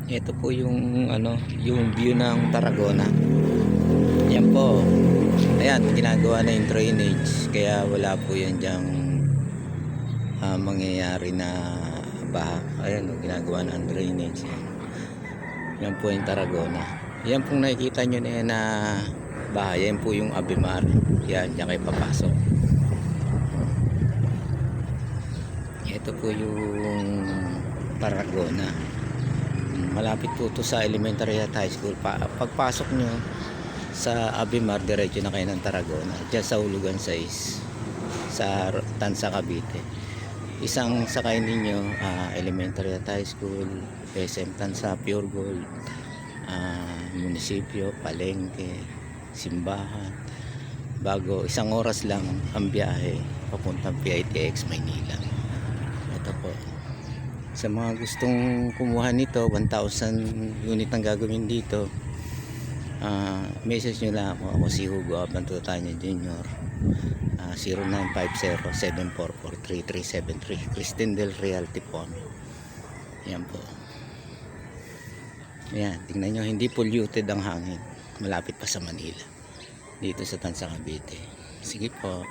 Ito po yung ano, yung view ng Tarragona. Yan po. Ayan, ginagawa na yung drainage kaya wala po yan diyang mangyayari na baha. Ayan, ginagawa na ang drainage. Yan po yung Tarragona. Yan pong nakikita nyo na yan na bahay. Yan po yung Abimar. Yan, diyan kayo papasok. Ito po yung Tarragona. Malapit po ito sa elementary at high school. Pagpasok nyo sa Abimar, diretso na kayo ng Tarragona. Diyan sa Hulugan 6 sa Tansa, Cavite. Isang sakay ninyo, elementary at high school, SM Tansa, Pure Gold, munisipyo, palengke, simbahan. Bago, isang oras lang ang biyahe papuntang PITX Maynila. Ito po. Sa mga gustong kumuha nito, 1,000 unit ang gagawin dito. Message nyo lang ako si Hugo Abantutanya Jr. 0950-744-3373 Kristen Del Realty po. Yan po. Ayan, tingnan nyo, hindi polluted ang hangin. Malapit pa sa Manila, dito sa Tansa, Cavite. Sige po.